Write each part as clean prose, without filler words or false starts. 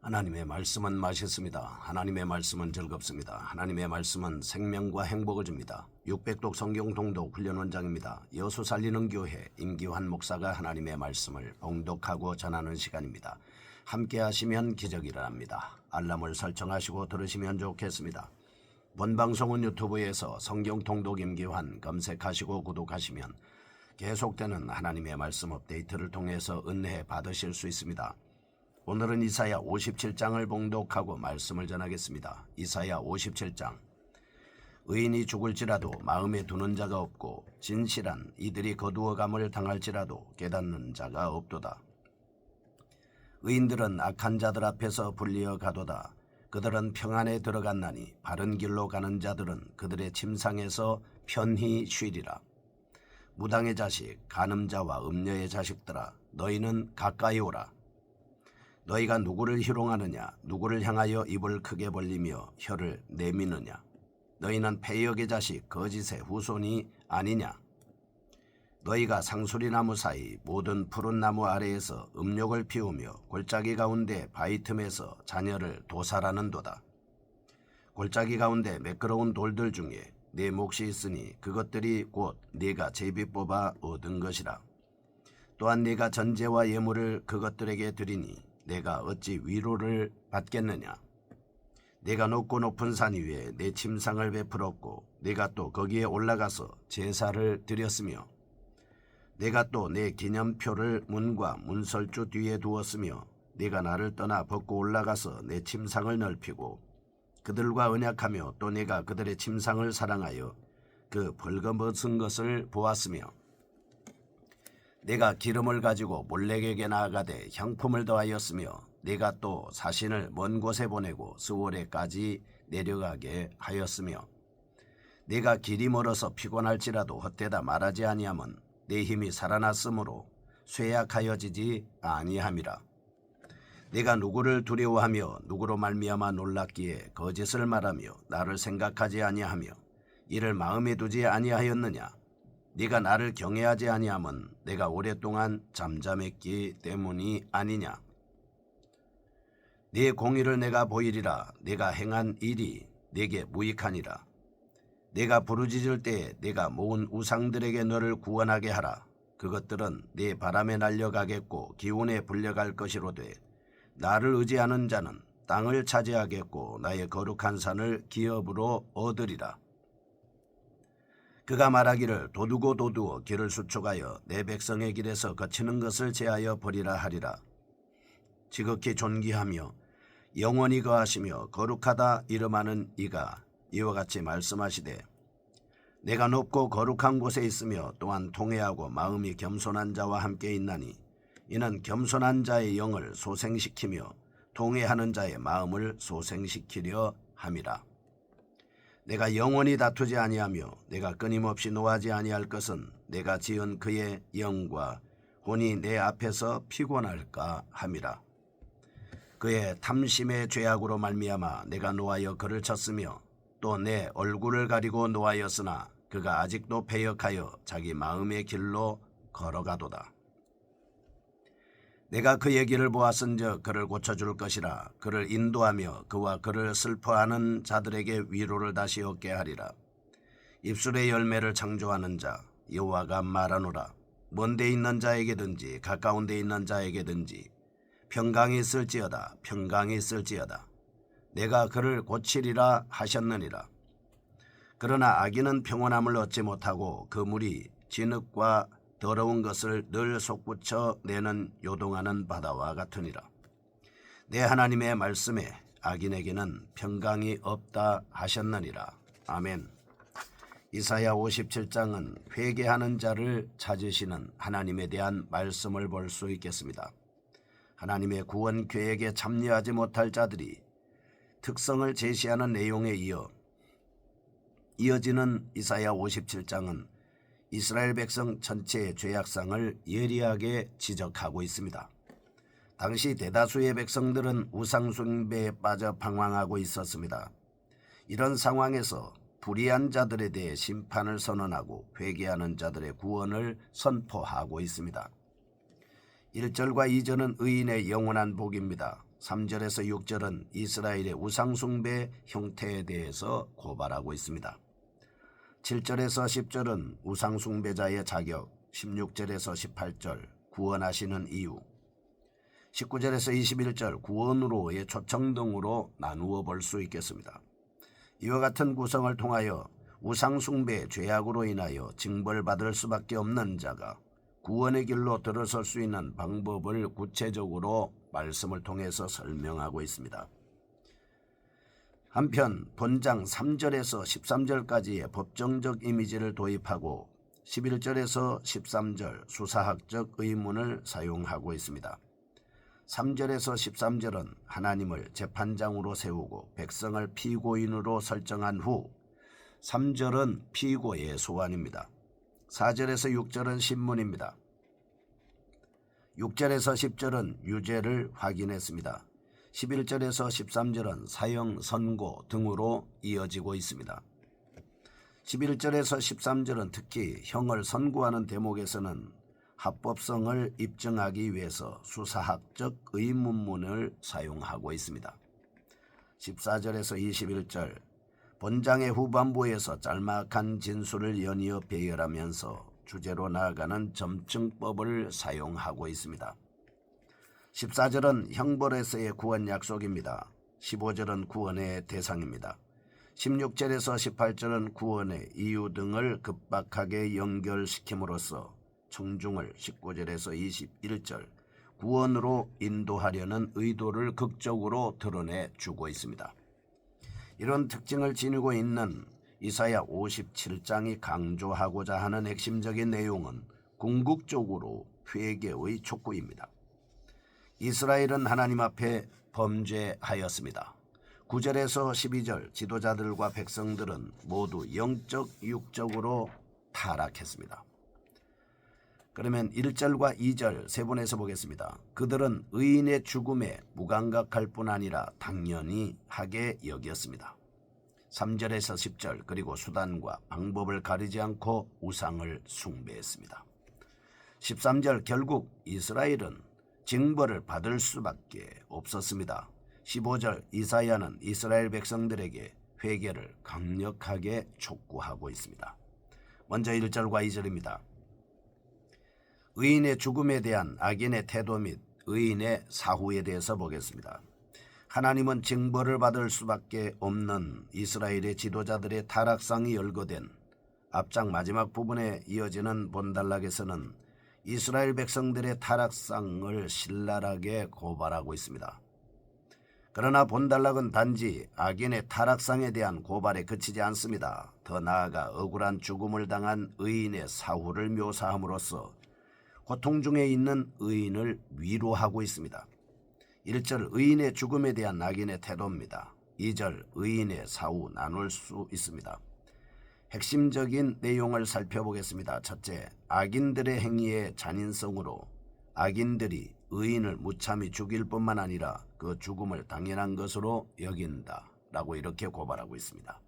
하나님의 말씀은 맛있습니다. 하나님의 말씀은 즐겁습니다. 하나님의 말씀은 생명과 행복을 줍니다. 600독 성경 통독 훈련 원장입니다. 여수 살리는 교회 임기환 목사가 하나님의 말씀을 봉독하고 전하는 시간입니다. 함께 하시면 기적이 일어납니다. 알람을 설정하시고 들으시면 좋겠습니다. 본 방송은 유튜브에서 성경 통독 임기환 검색하시고 구독하시면 계속되는 하나님의 말씀 업데이트를 통해서 은혜 받으실 수 있습니다. 오늘은 이사야 57장을 봉독하고 말씀을 전하겠습니다. 이사야 57장. 의인이 죽을지라도 마음에 두는 자가 없고 진실한 이들이 거두어감을 당할지라도 깨닫는 자가 없도다. 의인들은 악한 자들 앞에서 불리어 가도다. 그들은 평안에 들어갔나니 바른 길로 가는 자들은 그들의 침상에서 편히 쉬리라. 무당의 자식, 간음자와 음녀의 자식들아, 너희는 가까이 오라. 너희가 누구를 희롱하느냐? 누구를 향하여 입을 크게 벌리며 혀를 내미느냐? 너희는 패역의 자식, 거짓의 후손이 아니냐? 너희가 상수리나무 사이 모든 푸른 나무 아래에서 음욕을 피우며 골짜기 가운데 바위 틈에서 자녀를 도살하는도다. 골짜기 가운데 매끄러운 돌들 중에 네 몫이 있으니 그것들이 곧 네가 제비 뽑아 얻은 것이라. 또한 네가 전제와 예물을 그것들에게 드리니 내가 어찌 위로를 받겠느냐? 내가 높고 높은 산 위에 내 침상을 베풀었고 내가 또 거기에 올라가서 제사를 드렸으며 내가 또 내 기념표를 문과 문설주 뒤에 두었으며 내가 나를 떠나 벗고 올라가서 내 침상을 넓히고 그들과 언약하며 또 내가 그들의 침상을 사랑하여 그 벌거벗은 것을 보았으며 내가 기름을 가지고 몰렉에게 나아가되 향품을 더하였으며 내가 또 사신을 먼 곳에 보내고 스월에까지 내려가게 하였으며 내가 길이 멀어서 피곤할지라도 헛되다 말하지 아니함은 내 힘이 살아났으므로 쇠약하여지지 아니함이라. 내가 누구를 두려워하며 누구로 말미암아 놀랐기에 거짓을 말하며 나를 생각하지 아니하며 이를 마음에 두지 아니하였느냐? 네가 나를 경외하지 아니함은 내가 오랫동안 잠잠했기 때문이 아니냐? 네 공의를 내가 보이리라. 내가 행한 일이 내게 무익하니라. 내가 부르짖을 때에 내가 모은 우상들에게 너를 구원하게 하라. 그것들은 네 바람에 날려가겠고 기운에 불려갈 것이로되 나를 의지하는 자는 땅을 차지하겠고 나의 거룩한 산을 기업으로 얻으리라. 그가 말하기를 도두고 길을 수축하여 내 백성의 길에서 거치는 것을 제하여 버리라 하리라. 지극히 존귀하며 영원히 거하시며 거룩하다 이름하는 이가 이와 같이 말씀하시되 내가 높고 거룩한 곳에 있으며 또한 통회하고 마음이 겸손한 자와 함께 있나니 이는 겸손한 자의 영을 소생시키며 통회하는 자의 마음을 소생시키려 함이라. 내가 영원히 다투지 아니하며 내가 끊임없이 노하지 아니할 것은 내가 지은 그의 영과 혼이 내 앞에서 피곤할까 함이라. 그의 탐심의 죄악으로 말미암아 내가 노하여 그를 쳤으며 또 내 얼굴을 가리고 노하였으나 그가 아직도 패역하여 자기 마음의 길로 걸어가도다. 내가 그의 길을 보았은즉 그를 고쳐줄 것이라. 그를 인도하며 그와 그를 슬퍼하는 자들에게 위로를 다시 얻게 하리라. 입술의 열매를 창조하는 자 여호와가 말하노라. 먼 데 있는 자에게든지 가까운 데 있는 자에게든지 평강이 있을지어다. 평강이 있을지어다. 내가 그를 고치리라 하셨느니라. 그러나 악인은 평온함을 얻지 못하고 그 물이 진흙과 더러운 것을 늘 솟구쳐 내는 요동하는 바다와 같으니라. 내 하나님의 말씀에 악인에게는 평강이 없다 하셨느니라. 아멘. 이사야 57장은 회개하는 자를 찾으시는 하나님에 대한 말씀을 볼 수 있겠습니다. 하나님의 구원 계획에 참여하지 못할 자들이 특성을 제시하는 내용에 이어지는 이사야 57장은 이스라엘 백성 전체의 죄악상을 예리하게 지적하고 있습니다. 당시 대다수의 백성들은 우상숭배에 빠져 방황하고 있었습니다. 이런 상황에서 불의한 자들에 대해 심판을 선언하고 회개하는 자들의 구원을 선포하고 있습니다. 1절과 2절은 의인의 영원한 복입니다. 3절에서 6절은 이스라엘의 우상숭배 형태에 대해서 고발하고 있습니다. 7절에서 10절은 우상숭배자의 자격, 16절에서 18절 구원하시는 이유, 19절에서 21절 구원으로의 초청 등으로 나누어 볼 수 있겠습니다. 이와 같은 구성을 통하여 우상숭배 죄악으로 인하여 징벌받을 수밖에 없는 자가 구원의 길로 들어설 수 있는 방법을 구체적으로 말씀을 통해서 설명하고 있습니다. 한편 본장 3절에서 13절까지의 법정적 이미지를 도입하고 11절에서 13절 수사학적 의문을 사용하고 있습니다. 3절에서 13절은 하나님을 재판장으로 세우고 백성을 피고인으로 설정한 후 3절은 피고의 소환입니다. 4절에서 6절은 신문입니다. 6절에서 10절은 유죄를 확인했습니다. 11절에서 13절은 사형 선고 등으로 이어지고 있습니다. 11절에서 13절은 특히 형을 선고하는 대목에서는 합법성을 입증하기 위해서 수사학적 의문문을 사용하고 있습니다. 14절에서 21절 본장의 후반부에서 짤막한 진술을 연이어 배열하면서 주제로 나아가는 점증법을 사용하고 있습니다. 14절은 형벌에서의 구원 약속입니다. 15절은 구원의 대상입니다. 16절에서 18절은 구원의 이유 등을 급박하게 연결시킴으로써 청중을 19절에서 21절 구원으로 인도하려는 의도를 극적으로 드러내 주고 있습니다. 이런 특징을 지니고 있는 이사야 57장이 강조하고자 하는 핵심적인 내용은 궁극적으로 회개의 촉구입니다. 이스라엘은 하나님 앞에 범죄하였습니다. 9절에서 12절 지도자들과 백성들은 모두 영적, 육적으로 타락했습니다. 그러면 1절과 2절 세 번에서 보겠습니다. 그들은 의인의 죽음에 무감각할 뿐 아니라 당연히 하게 여겼습니다. 3절에서 10절 그리고 수단과 방법을 가리지 않고 우상을 숭배했습니다. 13절 결국 이스라엘은 징벌을 받을 수밖에 없었습니다. 15절 이사야는 이스라엘 백성들에게 회개를 강력하게 촉구하고 있습니다. 먼저 1절과 2절입니다. 의인의 죽음에 대한 악인의 태도 및 의인의 사후에 대해서 보겠습니다. 하나님은 징벌을 받을 수밖에 없는 이스라엘의 지도자들의 타락상이 열거된 앞장 마지막 부분에 이어지는 본단락에서는 이스라엘 백성들의 타락상을 신랄하게 고발하고 있습니다. 그러나 본단락은 단지 악인의 타락상에 대한 고발에 그치지 않습니다. 더 나아가 억울한 죽음을 당한 의인의 사후를 묘사함으로써 고통 중에 있는 의인을 위로하고 있습니다. 1절 의인의 죽음에 대한 악인의 태도입니다. 2절 의인의 사후 나눌 수 있습니다. 핵심적인 내용을 살펴보겠습니다. 첫째, 악인들의 행위의 잔인성으로 악인들이 의인을 무참히 죽일 뿐만 아니라 그 죽음을 당연한 것으로 여긴다라고 이렇게 고발하고 있습니다.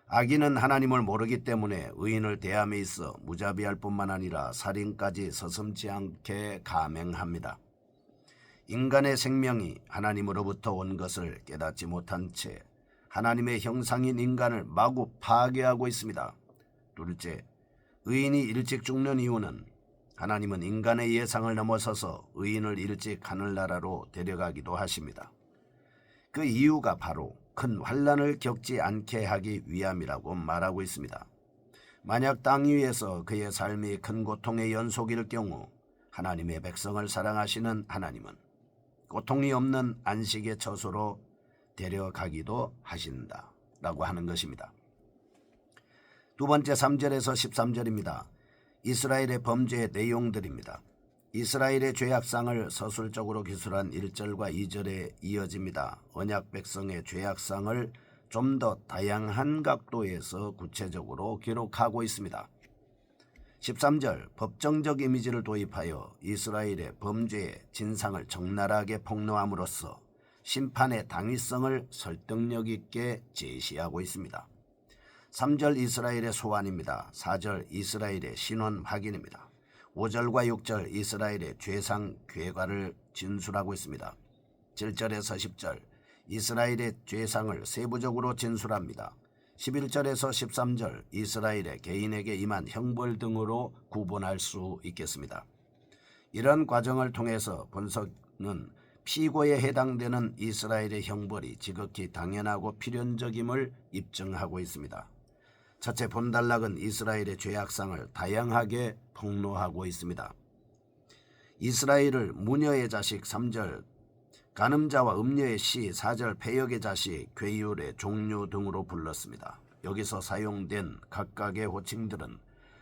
악인은 하나님을 모르기 때문에 의인을 대함에 있어 무자비할 뿐만 아니라 살인까지 서슴지 않게 감행합니다. 인간의 생명이 하나님으로부터 온 것을 깨닫지 못한 채 하나님의 형상인 인간을 마구 파괴하고 있습니다. 둘째, 의인이 일찍 죽는 이유는 하나님은 인간의 예상을 넘어서서 의인을 일찍 하늘나라로 데려가기도 하십니다. 그 이유가 바로 큰 환난을 겪지 않게 하기 위함이라고 말하고 있습니다. 만약 땅 위에서 그의 삶이 큰 고통의 연속일 경우 하나님의 백성을 사랑하시는 하나님은 고통이 없는 안식의 처소로 데려가기도 하신다라고 하는 것입니다. 두 번째 3절에서 13절입니다. 이스라엘의 범죄의 내용들입니다. 이스라엘의 죄악상을 서술적으로 기술한 1절과 2절에 이어집니다. 언약 백성의 죄악상을 좀 더 다양한 각도에서 구체적으로 기록하고 있습니다. 13절 법정적 이미지를 도입하여 이스라엘의 범죄의 진상을 적나라하게 폭로함으로써 심판의 당위성을 설득력 있게 제시하고 있습니다. 3절 이스라엘의 소환입니다. 4절 이스라엘의 신원 확인입니다. 5절과 6절 이스라엘의 죄상 괴과를 진술하고 있습니다. 7절에서 10절 이스라엘의 죄상을 세부적으로 진술합니다. 11절에서 13절 이스라엘의 개인에게 임한 형벌 등으로 구분할 수 있겠습니다. 이런 과정을 통해서 본서는 피고에 해당되는 이스라엘의 형벌이 지극히 당연하고 필연적임을 입증하고 있습니다. 첫째, 본단락은 이스라엘의 죄악상을 다양하게 폭로하고 있습니다. 이스라엘을 무녀의 자식 3절, 간음자와 음녀의 씨 4절, 패역의 자식, 괴율의 종류 등으로 불렀습니다. 여기서 사용된 각각의 호칭들은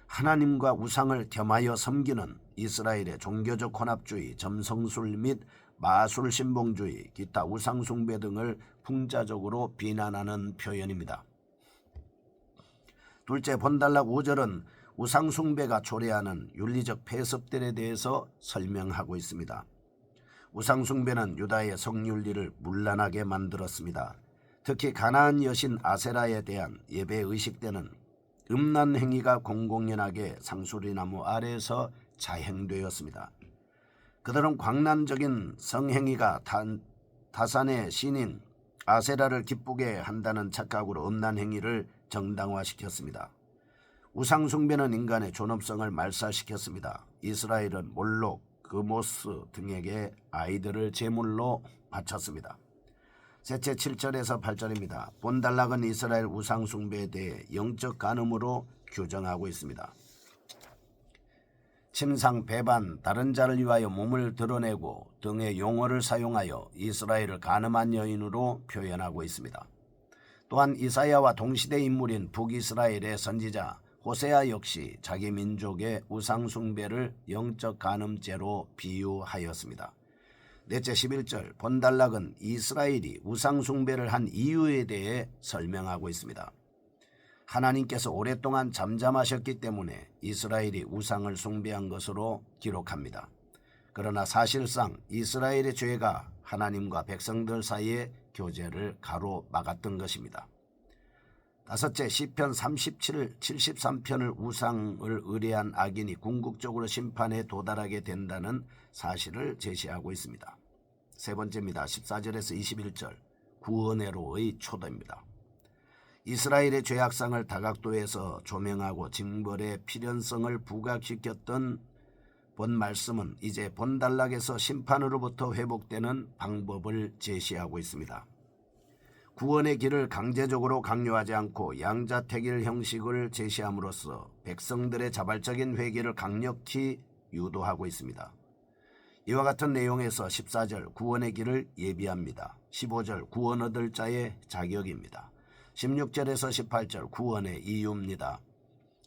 하나님과 우상을 겸하여 섬기는 이스라엘의 종교적 혼합주의, 점성술 및 마술 신봉주의, 기타 우상 숭배 등을 풍자적으로 비난하는 표현입니다. 둘째, 본단락 5절은 우상 숭배가 초래하는 윤리적 폐습들에 대해서 설명하고 있습니다. 우상 숭배는 유다의 성윤리를 문란하게 만들었습니다. 특히 가나안 여신 아세라에 대한 예배 의식 때는 음란 행위가 공공연하게 상수리나무 아래에서 자행되었습니다. 그들은 광란적인 성행위가 타산의 신인 아세라를 기쁘게 한다는 착각으로 음란 행위를 정당화시켰습니다. 우상 숭배는 인간의 존엄성을 말살시켰습니다. 이스라엘은 몰록, 그모스 등에게 아이들을 제물로 바쳤습니다. 셋째, 7절에서 8절입니다. 본단락은 이스라엘 우상 숭배에 대해 영적 간음으로 규정하고 있습니다. 침상, 배반, 다른 자를 위하여 몸을 드러내고 등의 용어를 사용하여 이스라엘을 간음한 여인으로 표현하고 있습니다. 또한 이사야와 동시대 인물인 북이스라엘의 선지자 호세아 역시 자기 민족의 우상 숭배를 영적 간음죄로 비유하였습니다. 넷째, 11절 본단락은 이스라엘이 우상 숭배를 한 이유에 대해 설명하고 있습니다. 하나님께서 오랫동안 잠잠하셨기 때문에 이스라엘이 우상을 숭배한 것으로 기록합니다. 그러나 사실상 이스라엘의 죄가 하나님과 백성들 사이의 교제를 가로막았던 것입니다. 다섯째, 시편 37, 73편을 우상을 의뢰한 악인이 궁극적으로 심판에 도달하게 된다는 사실을 제시하고 있습니다. 세 번째입니다. 14절에서 21절 구원회로의 초대입니다. 이스라엘의 죄악상을 다각도에서 조명하고 징벌의 필연성을 부각시켰던 본 말씀은 이제 본단락에서 심판으로부터 회복되는 방법을 제시하고 있습니다. 구원의 길을 강제적으로 강요하지 않고 양자택일 형식을 제시함으로써 백성들의 자발적인 회개를 강력히 유도하고 있습니다. 이와 같은 내용에서 14절 구원의 길을 예비합니다. 15절 구원 얻을 자의 자격입니다. 16절에서 18절 구원의 이유입니다.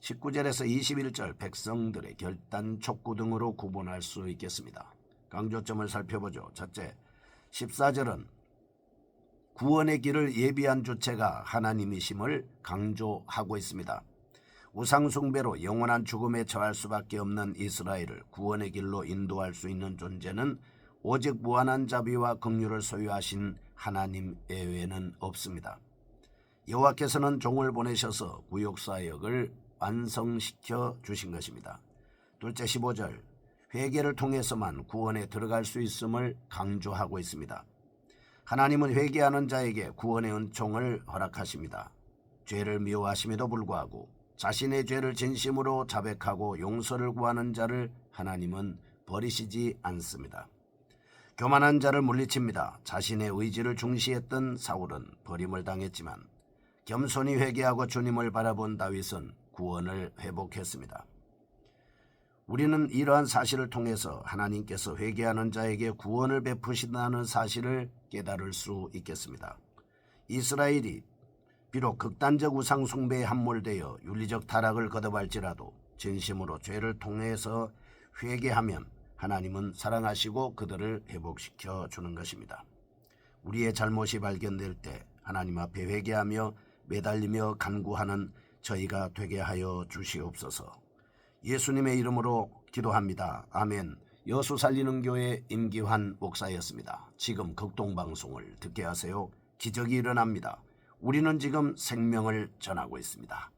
19절에서 21절 백성들의 결단 촉구 등으로 구분할 수 있겠습니다. 강조점을 살펴보죠. 첫째, 14절은 구원의 길을 예비한 주체가 하나님이심을 강조하고 있습니다. 우상 숭배로 영원한 죽음에 처할 수밖에 없는 이스라엘을 구원의 길로 인도할 수 있는 존재는 오직 무한한 자비와 긍휼을 소유하신 하나님 외에는 없습니다. 여호와께서는 종을 보내셔서 구역사역을 완성시켜 주신 것입니다. 둘째, 15절 회개를 통해서만 구원에 들어갈 수 있음을 강조하고 있습니다. 하나님은 회개하는 자에게 구원의 은총을 허락하십니다. 죄를 미워하심에도 불구하고 자신의 죄를 진심으로 자백하고 용서를 구하는 자를 하나님은 버리시지 않습니다. 교만한 자를 물리칩니다. 자신의 의지를 중시했던 사울은 버림을 당했지만 겸손히 회개하고 주님을 바라본 다윗은 구원을 회복했습니다. 우리는 이러한 사실을 통해서 하나님께서 회개하는 자에게 구원을 베푸신다는 사실을 깨달을 수 있겠습니다. 이스라엘이 비록 극단적 우상 숭배에 함몰되어 윤리적 타락을 거듭할지라도 진심으로 죄를 통해서 회개하면 하나님은 사랑하시고 그들을 회복시켜 주는 것입니다. 우리의 잘못이 발견될 때 하나님 앞에 회개하며 매달리며 간구하는 저희가 되게 하여 주시옵소서. 예수님의 이름으로 기도합니다. 아멘. 여수 살리는 교회 임기환 목사였습니다. 지금 극동방송을 듣게 하세요. 기적이 일어납니다. 우리는 지금 생명을 전하고 있습니다.